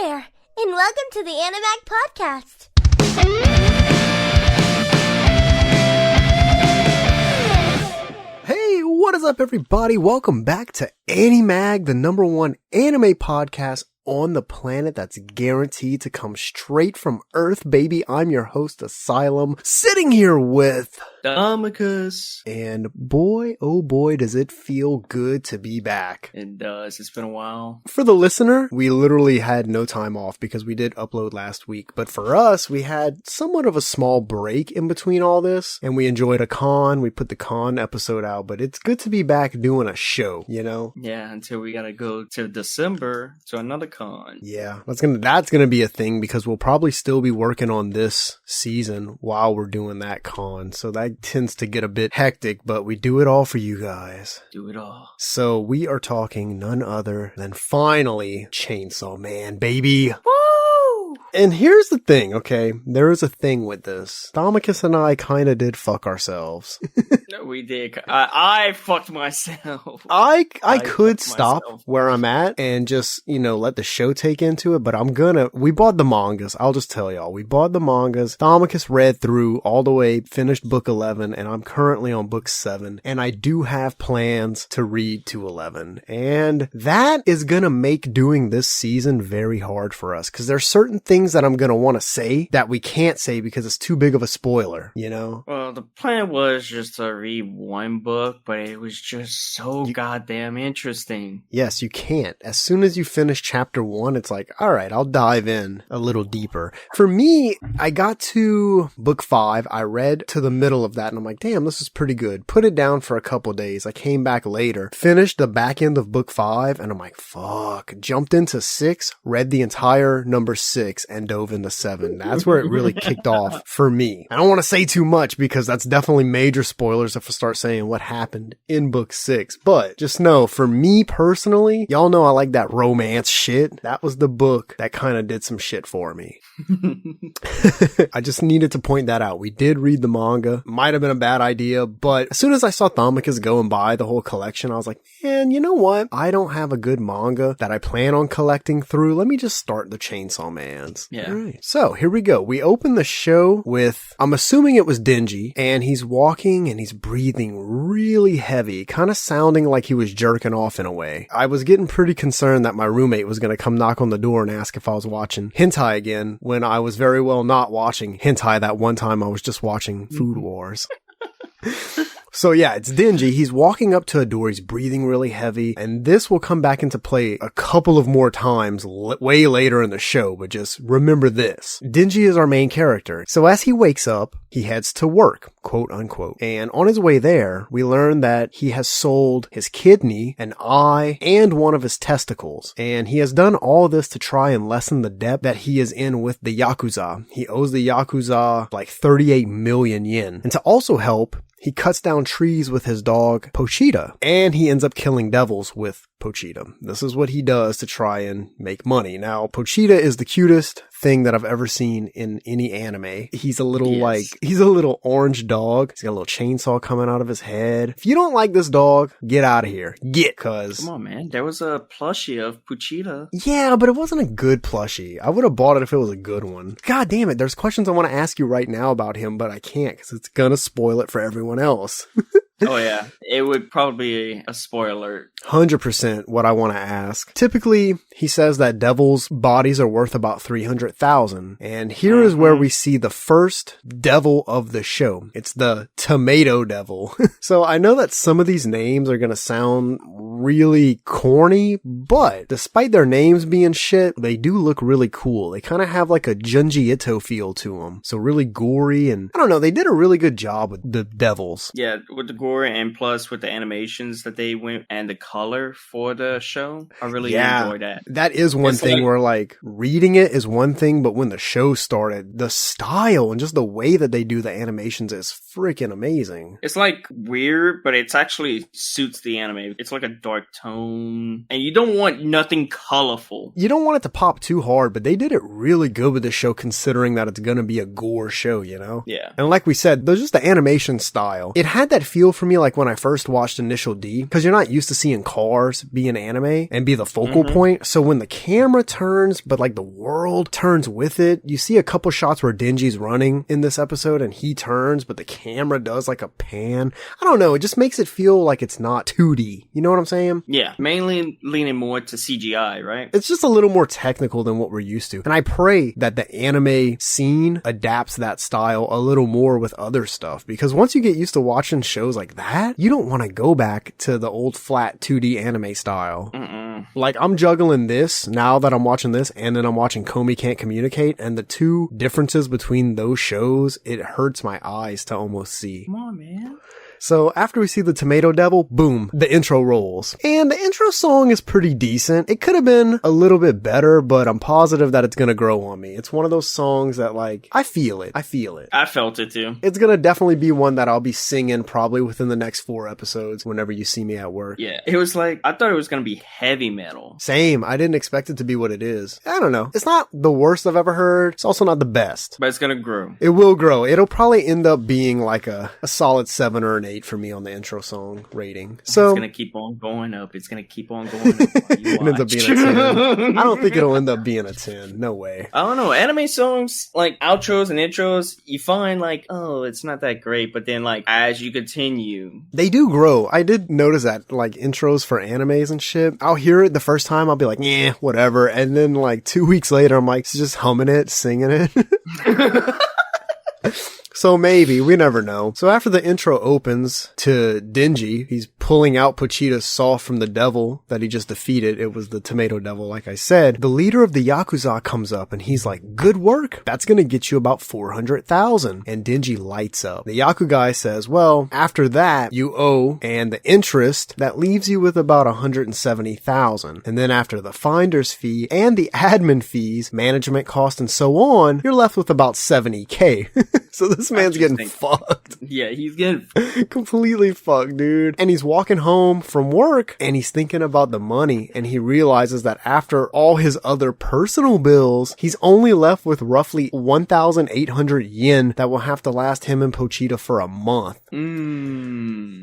there, and welcome to the Animag Podcast. Hey, what is up, everybody? Welcome back to Animag, the #1 anime podcast on the planet that's guaranteed to come straight from Earth, baby. I'm your host, Asylum, sitting here with Domicus. And boy, oh boy, does it feel good to be back. It does. It's been a while. For the listener, we literally had no time off because we did upload last week. But for us, we had somewhat of a small break in between all this. And we enjoyed a con. We put the con episode out. But it's good to be back doing a show, you know? Yeah, until we gotta go to December to another con. Yeah, that's gonna be a thing because we'll probably still be working on this season while we're doing that con. So that tends to get a bit hectic, but we do it all for you guys. Do it all. So we are talking none other than finally Chainsaw Man, baby. Woo! And here's the thing, okay? There is a thing with this. Domicus and I kind of did fuck ourselves. No, we did. I fucked myself. I could fucked stop myself. where I'm at and just, let the show take into it, but we bought the mangas. I'll just tell y'all. We bought the mangas. Domicus read through all the way, finished book 11, and I'm currently on book 7, and I do have plans to read to 11. And that is gonna make doing this season very hard for us, because there's certain things that I'm gonna want to say that we can't say because it's too big of a spoiler, you know? Well, the plan was just to read one book, but it was just so goddamn interesting. Yes, you can't. As soon as you finish chapter 1, it's like, all right, I'll dive in a little deeper. For me, I got to book 5. I read to the middle of that and I'm like, damn, this is pretty good. Put it down for a couple days. I came back later, finished the back end of book 5 and I'm like, fuck. Jumped into 6, read the entire number 6 and dove into 7. That's where it really kicked off for me. I don't want to say too much because that's definitely major spoilers if I start saying what happened in book 6. But just know, for me personally, y'all know I like that romance shit. That was the book that kind of did some shit for me. I just needed to point that out. We did read the manga. Might have been a bad idea, but as soon as I saw Thomicus go and buy the whole collection, I was like, man, you know what? I don't have a good manga that I plan on collecting through. Let me just start the Chainsaw Mans. Yeah. All right. So here we go. We open the show with, I'm assuming it was Denji, and he's walking and he's breathing really heavy, kind of sounding like he was jerking off in a way. I was getting pretty concerned that my roommate was going to come knock on the door and ask if I was watching hentai again, when I was very well not watching hentai that one time I was just watching Food Wars. So yeah, it's Denji. He's walking up to a door. He's breathing really heavy. And this will come back into play a couple of more times way later in the show. But just remember this. Denji is our main character. So as he wakes up, he heads to work, quote unquote. And on his way there, we learn that he has sold his kidney, an eye, and one of his testicles. And he has done all this to try and lessen the debt that he is in with the Yakuza. He owes the Yakuza like 38 million yen. And to also help, he cuts down trees with his dog, Pochita, and he ends up killing devils with Pochita. This is what he does to try and make money. Now, Pochita is the cutest thing that I've ever seen in any anime. He's a little he's a little orange dog. He's got a little chainsaw coming out of his head. If you don't like this dog, get out of here. Cause Come on, man. There was a plushie of Pochita. yeah, but it wasn't a good plushie. I would have bought it if it was a good one. God damn it. There's questions I want to ask you right now about him, but I can't because it's gonna spoil it for everyone else. Oh, yeah. It would probably be a spoiler. 100% what I want to ask. Typically, he says that devils' bodies are worth about 300,000. And here is where we see the first devil of the show. It's the Tomato Devil. So I know that some of these names are going to sound really corny, but despite their names being shit, they do look really cool. They kind of have like a Junji Ito feel to them. So really gory, and I don't know, they did a really good job with the devils. Yeah, with the gore and plus with the animations that they went and the color for the show. I really enjoyed that. That is one thing where like reading it is one thing, but when the show started, the style and just the way that they do the animations is freaking amazing. It's like weird, but it's actually suits the anime. It's like a dark tone, and you don't want nothing colorful. You don't want it to pop too hard, but they did it really good with the show considering that it's gonna be a gore show, you know? Yeah. And like we said, there's just the animation style. It had that feel for me like when I first watched Initial D, because you're not used to seeing cars be in anime and be the focal point. So when the camera turns, but like the world turns with it, you see a couple shots where Denji's running in this episode and he turns, but the camera does like a pan. I don't know. It just makes it feel like it's not 2D. You know what I'm saying? Yeah, mainly leaning more to CGI, right? It's just a little more technical than what we're used to. And I pray that the anime scene adapts that style a little more with other stuff, because once you get used to watching shows like that, you don't want to go back to the old flat 2D anime style. Like, I'm juggling this now that I'm watching this, and then I'm watching Komi Can't Communicate, and the two differences between those shows, it hurts my eyes to almost see. Come on, man. So after we see the Tomato Devil, boom, the intro rolls. And the intro song is pretty decent. It could have been a little bit better, but I'm positive that it's gonna grow on me. It's one of those songs that, like, I feel it. I felt it too. It's gonna definitely be one that I'll be singing probably within the next 4 episodes whenever you see me at work. Yeah, it was like, I thought it was gonna be heavy metal. Same. I didn't expect it to be what it is. I don't know. It's not the worst I've ever heard. It's also not the best. But it's gonna grow. It will grow. It'll probably end up being like a solid 7 or an 8 for me on the intro song rating. So it's gonna keep on going up. It's gonna keep on going up. It ends up being a 10. I don't think it'll end up being a 10. No way. I don't know. Anime songs, like outros and intros, you find like, oh, it's not that great. But then like, as you continue, they do grow. I did notice that, like, intros for animes and shit, I'll hear it the first time, I'll be like, yeah, whatever. And then like 2 weeks later, I'm like just humming it, singing it. So maybe, we never know. So after the intro opens to Denji, he's pulling out Pochita's saw from the devil that he just defeated. It was the Tomato Devil, like I said. The leader of the Yakuza comes up and he's like, good work. That's gonna get you about 400,000. And Denji lights up. The Yaku guy says, well, after that, you owe, and the interest, that leaves you with about 170,000. And then after the finder's fee and the admin fees, management cost, and so on, you're left with about 70K. So this man's getting fucked. Yeah, he's getting completely fucked, dude. And he's walking home from work and he's thinking about the money, and he realizes that after all his other personal bills, he's only left with roughly 1,800 yen that will have to last him and Pochita for a month.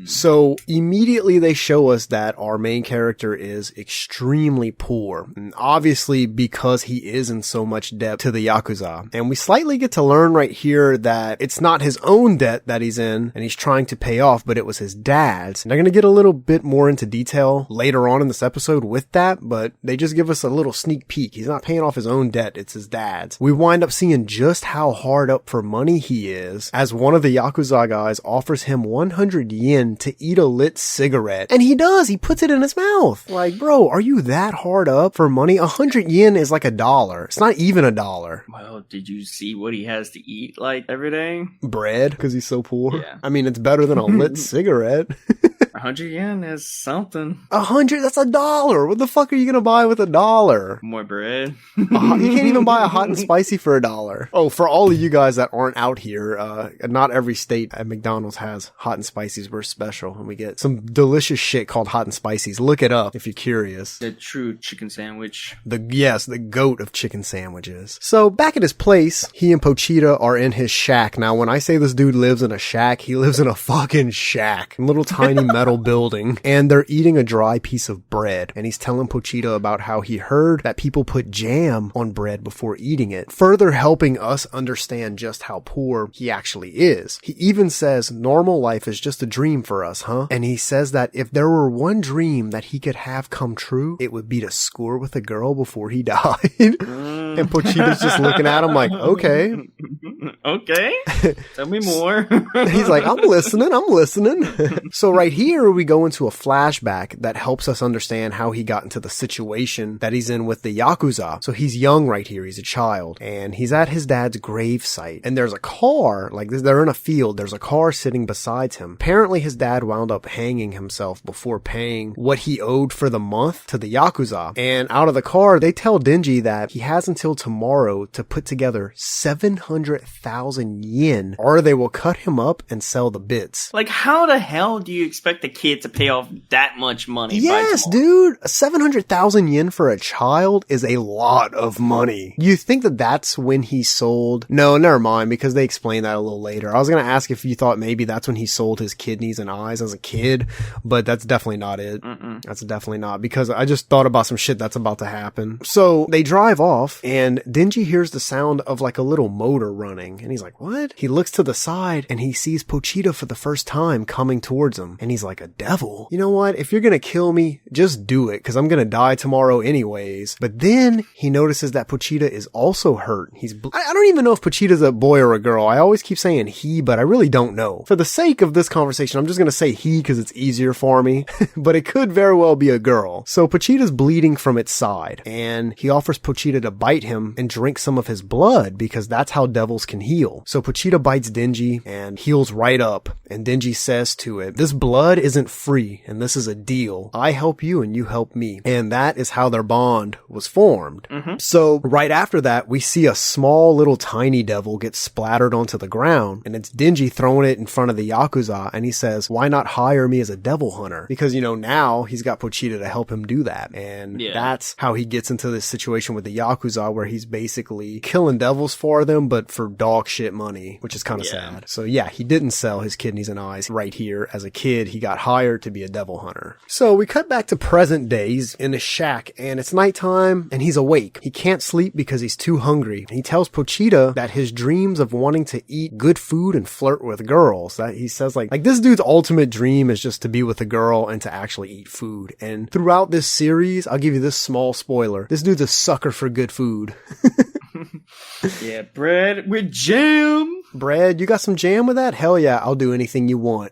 So immediately they show us that our main character is extremely poor, and obviously because he is in so much debt to the Yakuza. And we slightly get to learn right here that it's not his own debt that he's in and he's trying to pay off, but it was his dad's. And they're going to get a little bit more into detail later on in this episode with that, but they just give us a little sneak peek. He's not paying off his own debt, it's his dad's. We wind up seeing just how hard up for money he is, as one of the Yakuza guys offers him 100 yen to eat a lit cigarette. And he does, he puts it in his mouth. Like, bro, are you that hard up for money? 100 yen is like $1. It's not even $1. Well, did you see what he has to eat like every day? Bread, because he's so poor. Yeah. I mean, it's better than a lit cigarette. 100 yen is something. 100? That's $1. What the fuck are you gonna buy with $1? More bread. You can't even buy a hot and spicy for $1. Oh, for all of you guys that aren't out here, not every state at McDonald's has hot and spicies. We're special, and we get some delicious shit called hot and spicies. Look it up if you're curious. The true chicken sandwich. The goat of chicken sandwiches. So back at his place, he and Pochita are in his shack. Now, when I say this dude lives in a shack, he lives in a fucking shack. A little tiny metal building. And they're eating a dry piece of bread. And he's telling Pochita about how he heard that people put jam on bread before eating it, further helping us understand just how poor he actually is. He even says normal life is just a dream for us, huh? And he says that if there were one dream that he could have come true, it would be to score with a girl before he died. And Pochita's just looking at him like, okay. Okay. Tell me more. He's like, I'm listening. So right here, we go into a flashback that helps us understand how he got into the situation that he's in with the Yakuza. So he's young right here. He's a child. And he's at his dad's grave site. And there's a car, like they're in a field. There's a car sitting beside him. Apparently, his dad wound up hanging himself before paying what he owed for the month to the Yakuza. And out of the car, they tell Denji that he has until tomorrow to put together 700,000 700,000 yen, or they will cut him up and sell the bits. Like, how the hell do you expect a kid to pay off that much money? Yes, dude. 700,000 yen for a child is a lot of money. You think that that's when he sold? No, never mind, because they explain that a little later. I was going to ask if you thought maybe that's when he sold his kidneys and eyes as a kid, but that's definitely not it. That's definitely not, because I just thought about some shit that's about to happen. So they drive off and Denji hears the sound of like a little motor running and he's like, what? He looks to the side and he sees Pochita for the first time coming towards him and he's like, a devil? You know what? If you're gonna kill me, just do it, because I'm gonna die tomorrow anyways. But then he notices that Pochita is also hurt. I don't even know if Pochita's a boy or a girl. I always keep saying he, but I really don't know. For the sake of this conversation, I'm just gonna say he because it's easier for me, but it could very well be a girl. So Pochita's bleeding from its side and he offers Pochita to bite him and drink some of his blood because that's how devils can heal. So Pochita bites Denji and heals right up, and Denji says to it, this blood isn't free and this is a deal. I help you and you help me. And that is how their bond was formed. So right after that, we see a small little tiny devil get splattered onto the ground, and it's Denji throwing it in front of the Yakuza, and he says, why not hire me as a devil hunter? Because, you know, now he's got Pochita to help him do that. And that's how he gets into this situation with the Yakuza where he's basically killing devils for them, but for dog shit money, which is kind of sad. So yeah, he didn't sell his kidneys and eyes right here. As a kid, he got hired to be a devil hunter. So we cut back to present day. He's in a shack and it's nighttime and he's awake. He can't sleep because he's too hungry. He tells Pochita that his dreams of wanting to eat good food and flirt with girls, that he says like this dude's ultimate dream is just to be with a girl and to actually eat food. And throughout this series, I'll give you this small spoiler. This dude's a sucker for good food. Yeah, bread with jam. Bread, you got some jam with that? Hell yeah, I'll do anything you want.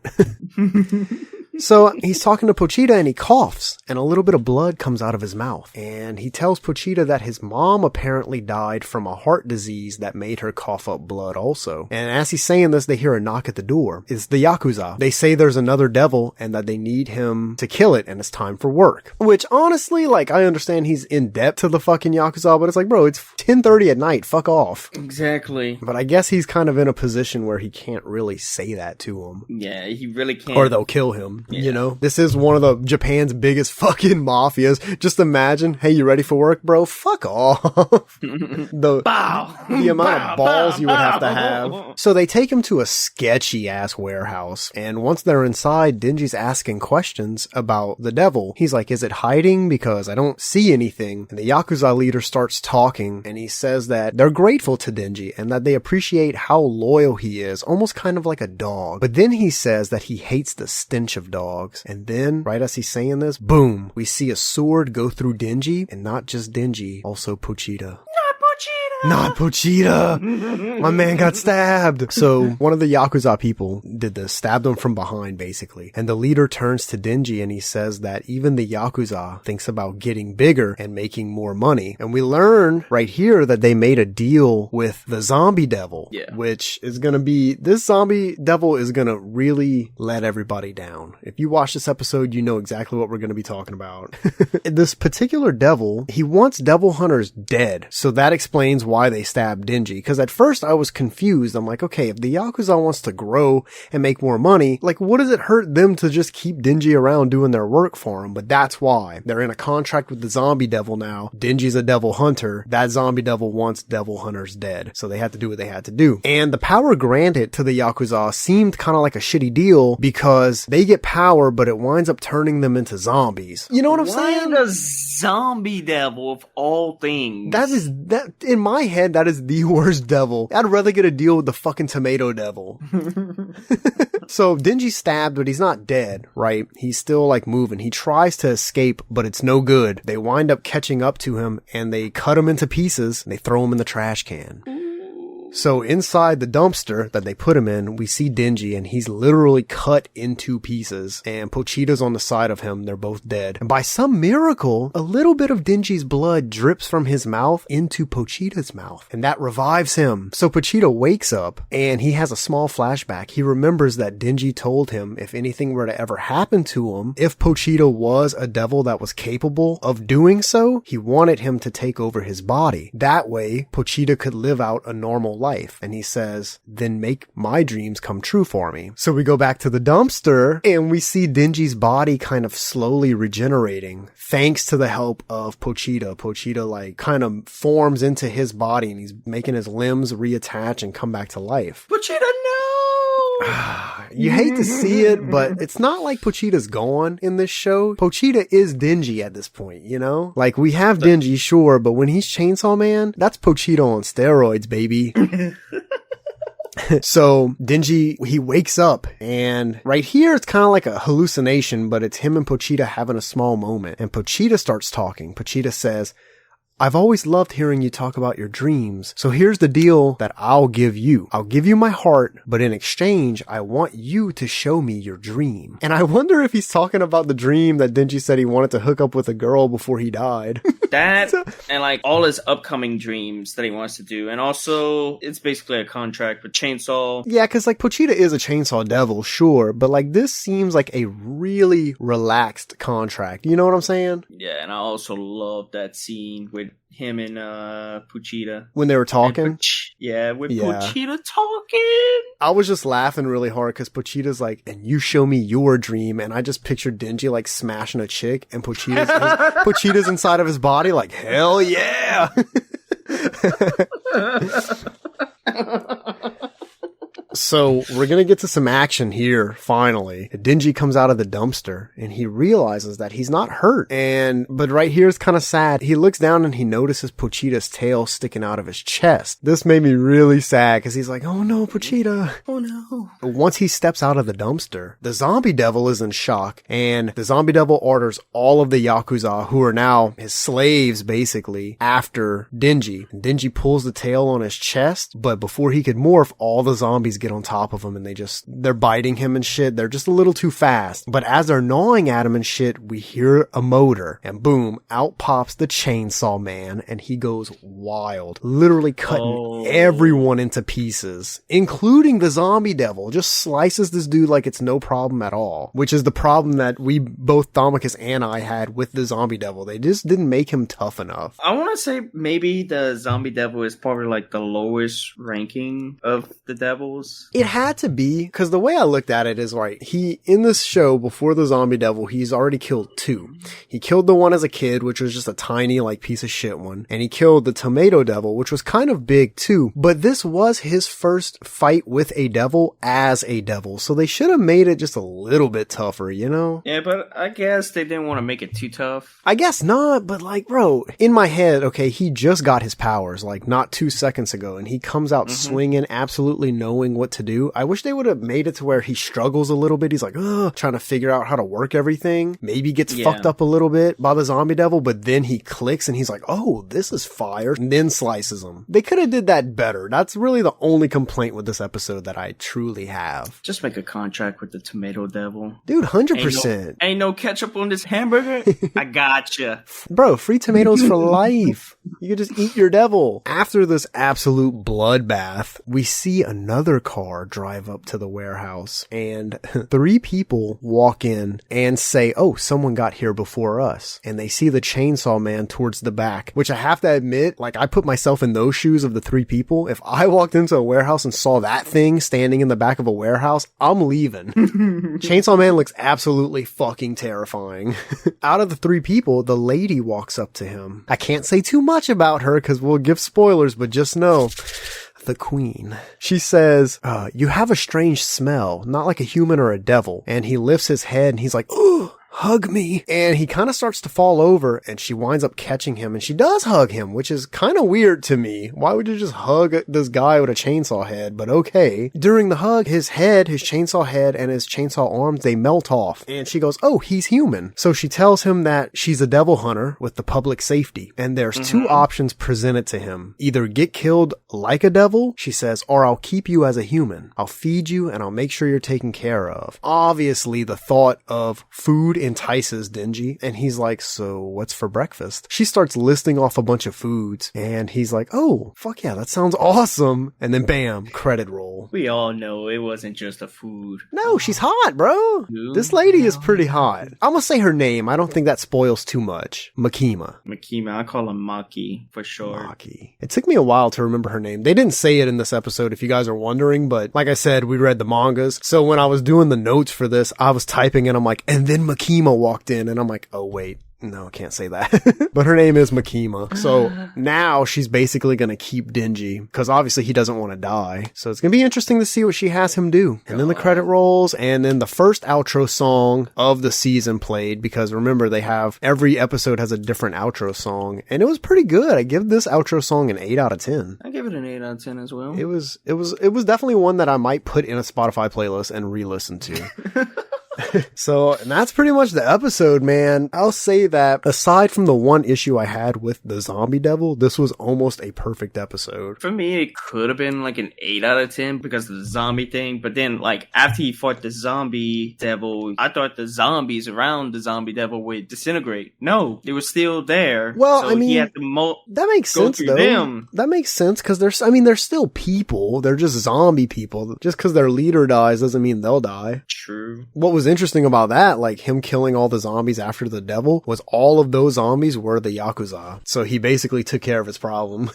So he's talking to Pochita and he coughs and a little bit of blood comes out of his mouth. And he tells Pochita that his mom apparently died from a heart disease that made her cough up blood also. And as he's saying this, they hear a knock at the door. It's the Yakuza. They say there's another devil and that they need him to kill it and it's time for work. Which honestly, like, I understand he's in debt to the fucking Yakuza, but it's like, bro, it's 10:30 at night. Fuck off. Exactly. But I guess he's kind of in a position where he can't really say that to him. Yeah, he really can't. Or they'll kill him. Yeah. You know, this is one of the Japan's biggest fucking mafias. Just imagine, hey, you ready for work, bro? Fuck off. the amount of balls you would have to have. So they take him to a sketchy ass warehouse. And once they're inside, Denji's asking questions about the devil. He's like, is it hiding? Because I don't see anything. And the Yakuza leader starts talking and he says that they're grateful to Denji and that they appreciate how loyal he is, almost kind of like a dog. But then he says that he hates the stench of dogs. And then, right as he's saying this, boom, we see a sword go through Denji, and not just Denji, also Pochita. Not Pochita! My man got stabbed! So, one of the Yakuza people did this, stabbed him from behind, basically. And the leader turns to Denji and he says that even the Yakuza thinks about getting bigger and making more money. And we learn right here that they made a deal with the zombie devil. Yeah. Which is gonna be, this zombie devil is gonna really let everybody down. If you watch this episode, you know exactly what we're gonna be talking about. This particular devil, he wants devil hunters dead. So that explains why they stabbed Denji. Because at first I was confused. I'm like, okay, if the Yakuza wants to grow and make more money, like what does it hurt them to just keep Denji around doing their work for him? But that's why. They're in a contract with the zombie devil now. Denji's a devil hunter. That zombie devil wants devil hunters dead. So they had to do what they had to do. And the power granted to the Yakuza seemed kind of like a shitty deal because they get power, but it winds up turning them into zombies. You know what I'm saying? Why the zombie devil of all things? That in my head, that is the worst devil. I'd rather get a deal with the fucking tomato devil. So Denji's stabbed, but he's not dead, right? He's still like moving. He tries to escape, but it's no good. They wind up catching up to him and they cut him into pieces and they throw him in the trash can. So inside the dumpster that they put him in, we see Denji and he's literally cut into pieces and Pochita's on the side of him. They're both dead. And by some miracle, a little bit of Denji's blood drips from his mouth into Pochita's mouth and that revives him. So Pochita wakes up and he has a small flashback. He remembers that Denji told him if anything were to ever happen to him, if Pochita was a devil that was capable of doing so, he wanted him to take over his body. That way, Pochita could live out a normal normal life. And he says, then make my dreams come true for me. So we go back to the dumpster and we see Denji's body kind of slowly regenerating thanks to the help of Pochita. Pochita like kind of forms into his body and he's making his limbs reattach and come back to life. Pochita, no! You hate to see it, but it's not like Pochita's gone in this show. Pochita is Denji at this point, you know? Like, we have Denji, sure, but when he's Chainsaw Man, that's Pochita on steroids, baby. So Denji, he wakes up and right here it's kind of like a hallucination, but it's him and Pochita having a small moment. And Pochita starts talking. Pochita says, I've always loved hearing you talk about your dreams. So here's the deal that I'll give you. I'll give you my heart, but in exchange, I want you to show me your dream. And I wonder if he's talking about the dream that Denji said he wanted to hook up with a girl before he died. That and like all his upcoming dreams that he wants to do. And also it's basically a contract with Chainsaw. Yeah, because like Pochita is a chainsaw devil, sure. But like this seems like a really relaxed contract. You know what I'm saying? Yeah, and I also love that scene with him and Pochita. When they were talking? With Pochita talking. I was just laughing really hard because Pochita's like, and you show me your dream. And I just pictured Denji like smashing a chick and Pochita's inside of his body like, hell yeah. So we're going to get to some action here, finally. Denji comes out of the dumpster and he realizes that he's not hurt. But right here is kind of sad. He looks down and he notices Pochita's tail sticking out of his chest. This made me really sad because he's like, oh no, Pochita. Oh no. Once he steps out of the dumpster, the zombie devil is in shock and the zombie devil orders all of the Yakuza, who are now his slaves basically, after Denji. And Denji pulls the tail on his chest, but before he could morph, all the zombies get on top of him and they're biting him and shit. They're just a little too fast. But as they're gnawing at him and shit, we hear a motor and boom, out pops the Chainsaw Man and he goes wild, literally cutting everyone into pieces, including the zombie devil. Just slices this dude like it's no problem at all, which is the problem that we both, Thomicus and I, had with the zombie devil. They just didn't make him tough enough. I want to say maybe the zombie devil is probably like the lowest ranking of the devils. It had to be, because the way I looked at it is right. In this show, before the zombie devil, he's already killed 2. He killed the one as a kid, which was just a tiny, like, piece of shit one. And he killed the tomato devil, which was kind of big too. But this was his first fight with a devil as a devil. So they should have made it just a little bit tougher, you know? Yeah, but I guess they didn't want to make it too tough. I guess not, but like, bro, in my head, okay, he just got his powers, like, not 2 seconds ago. And he comes out swinging, absolutely knowing what to do. I wish they would have made it to where he struggles a little bit. He's like, trying to figure out how to work everything. Maybe gets fucked up a little bit by the zombie devil, but then he clicks and he's like, oh, this is fire, and then slices him. They could have did that better. That's really the only complaint with this episode that I truly have. Just make a contract with the tomato devil. Dude, 100%. Ain't no ketchup on this hamburger? I gotcha. Bro, free tomatoes for life. You could just eat your devil. After this absolute bloodbath, we see another car drive up to the warehouse and 3 people walk in and say, oh, someone got here before us. And they see the Chainsaw Man towards the back, which I have to admit, like, I put myself in those shoes of the 3 people. If I walked into a warehouse and saw that thing standing in the back of a warehouse, I'm leaving. Chainsaw Man looks absolutely fucking terrifying. Out of the 3 people, the lady walks up to him. I can't say too much about her because we'll give spoilers, but just know, the queen. She says, you have a strange smell, not like a human or a devil. And he lifts his head and he's like, ooh, hug me. And he kind of starts to fall over and she winds up catching him and she does hug him, which is kind of weird to me. Why would you just hug this guy with a chainsaw head? But okay. During the hug, his chainsaw head and his chainsaw arms, they melt off. And she goes, oh, he's human. So she tells him that she's a devil hunter with the public safety. And there's 2 options presented to him. Either get killed like a devil, she says, or I'll keep you as a human. I'll feed you and I'll make sure you're taken care of. Obviously, the thought of food entices Denji, and he's like, so what's for breakfast? She starts listing off a bunch of foods, and he's like, oh, fuck yeah, that sounds awesome. And then bam, credit roll. We all know it wasn't just a food. No, she's hot, bro. This lady is pretty hot. I'm gonna say her name. I don't think that spoils too much. Makima. Makima, I call him Maki for sure. Maki. It took me a while to remember her name. They didn't say it in this episode, if you guys are wondering, but like I said, we read the mangas. So when I was doing the notes for this, I was typing and I'm like, and then Makima walked in, and I'm like, oh wait. No, I can't say that. But her name is Makima. So now she's basically going to keep Denji because obviously he doesn't want to die. So it's going to be interesting to see what she has him do. And then the credit rolls, and then the first outro song of the season played, because remember, they have every episode has a different outro song, and it was pretty good. I give this outro song an 8 out of 10. I give it an 8 out of 10 as well. It was definitely one that I might put in a Spotify playlist and re-listen to. So, and that's pretty much the episode, man. I'll say that aside from the one issue I had with the zombie devil, this was almost a perfect episode. For me, it could have been like an 8 out of 10 because of the zombie thing. But then, like, after he fought the zombie devil, I thought the zombies around the zombie devil would disintegrate. No, they were still there. Well, so I mean, he had to that makes sense, though. Them. That makes sense because they're still people. They're just zombie people. Just because their leader dies doesn't mean they'll die. True. What was interesting about that, like him killing all the zombies after the devil, was all of those zombies were the Yakuza. So he basically took care of his problem.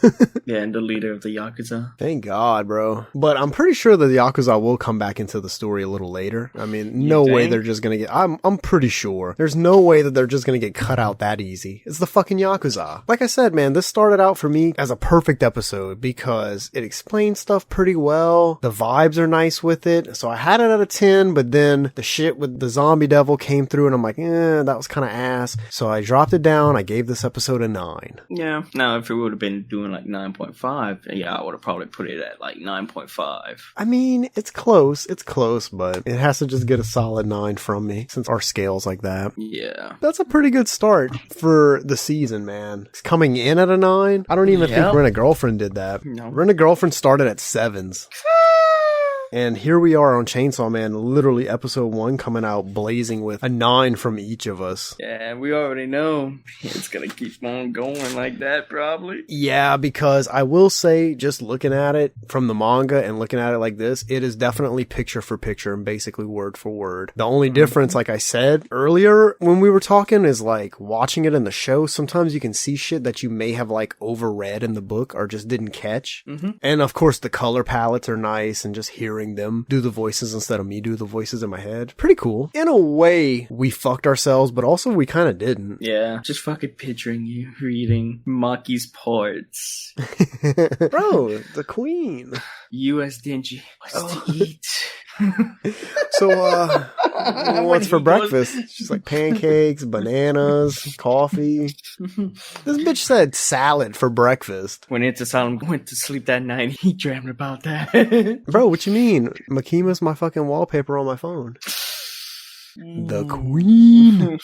Yeah, and the leader of the Yakuza. Thank God, bro. But I'm pretty sure that the Yakuza will come back into the story a little later. I mean, no way they're just gonna get... I'm pretty sure. There's no way that they're just gonna get cut out that easy. It's the fucking Yakuza. Like I said, man, this started out for me as a perfect episode because it explains stuff pretty well. The vibes are nice with it. So I had it at a 10, but then the shit with the zombie devil came through and I'm like, that was kind of ass. So I dropped it down. I gave this episode a 9. Yeah. Now, if it would have been doing like 9.5, yeah, I would have probably put it at like 9.5. I mean, it's close. It's close, but it has to just get a solid 9 from me since our scale's like that. Yeah. That's a pretty good start for the season, man. It's coming in at a 9. I don't even think Rent a Girlfriend did that. No. Rent a Girlfriend started at 7s. And here we are on Chainsaw Man, literally episode 1 coming out blazing with a 9 from each of us. Yeah, we already know it's gonna keep on going like that, probably. Yeah, because I will say, just looking at it from the manga and looking at it like this, it is definitely picture for picture and basically word for word. The only difference, like I said earlier when we were talking, is like watching it in the show, sometimes you can see shit that you may have like overread in the book or just didn't catch. And of course the color palettes are nice, and just hearing them do the voices instead of me do the voices in my head. Pretty cool. In a way, we fucked ourselves, but also we kind of didn't. Yeah, just fucking picturing you reading Maki's parts. Bro, the queen. U.S. Denji, what's to eat? So, what's for breakfast? She's like pancakes, bananas, coffee. This bitch said salad for breakfast. When It's Asylum went to sleep that night, he dreamt about that. Bro, what you mean? Makima's my fucking wallpaper on my phone. The queen.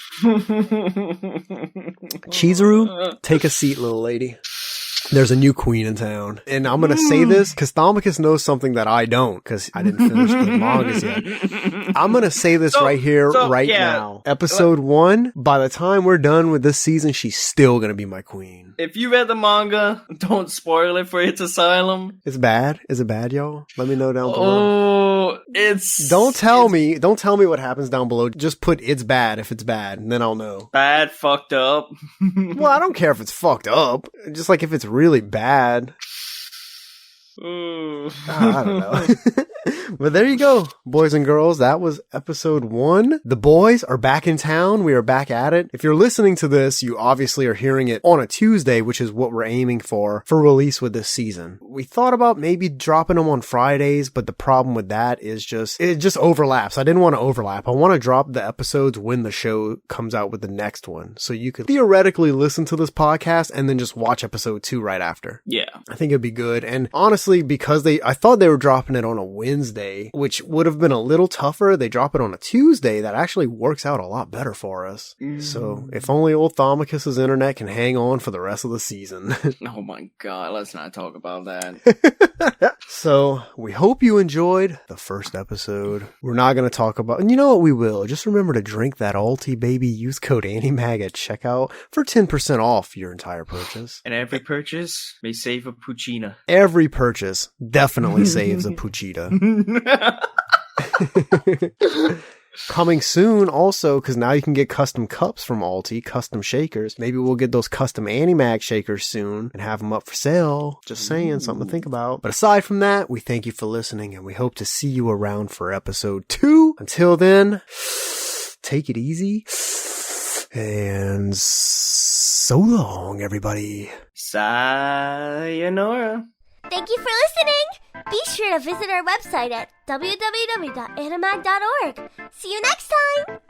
Chizuru, take a seat, little lady. There's a new queen in town. And I'm going to say this because Thomicus knows something that I don't, because I didn't finish the mangas yet. I'm going to say this right now. Episode 1, by the time we're done with this season, she's still going to be my queen. If you read the manga, don't spoil it for It's Asylum. It's bad? Is it bad, y'all? Let me know down below. Oh, it's... Don't tell me what happens down below. Just put it's bad if it's bad, and then I'll know. Bad, fucked up. Well, I don't care if it's fucked up. Just like if it's really bad. I don't know. But there you go, boys and girls. That was episode 1. The boys are back in town. We are back at it. If you're listening to this, you obviously are hearing it on a Tuesday, which is what we're aiming for release with this season. We thought about maybe dropping them on Fridays, but the problem with that is it just overlaps. I didn't want to overlap. I want to drop the episodes when the show comes out with the next one. So you could theoretically listen to this podcast and then just watch episode 2 right after. Yeah. I think it'd be good. And honestly, because I thought they were dropping it on a Wednesday, which would have been a little tougher. They drop it on a Tuesday. That actually works out a lot better for us. So if only old Thomicus's internet can hang on for the rest of the season. Oh my god, let's not talk about that. So we hope you enjoyed the first episode. We're not going to talk about, and you know what, we will. Just remember to drink that Alti Baby. Use code ANIMAG at checkout for 10% off your entire purchase. And every purchase may save a Puccina. Every purchase definitely saves a Puchita. Coming soon also, because now you can get custom cups from Alti, custom shakers. Maybe we'll get those custom Animag shakers soon and have them up for sale. Just saying, something to think about. But aside from that, we thank you for listening and we hope to see you around for episode 2. Until then, take it easy and so long, everybody. Sayonara. Thank you for listening. Be sure to visit our website at www.animag.org. See you next time.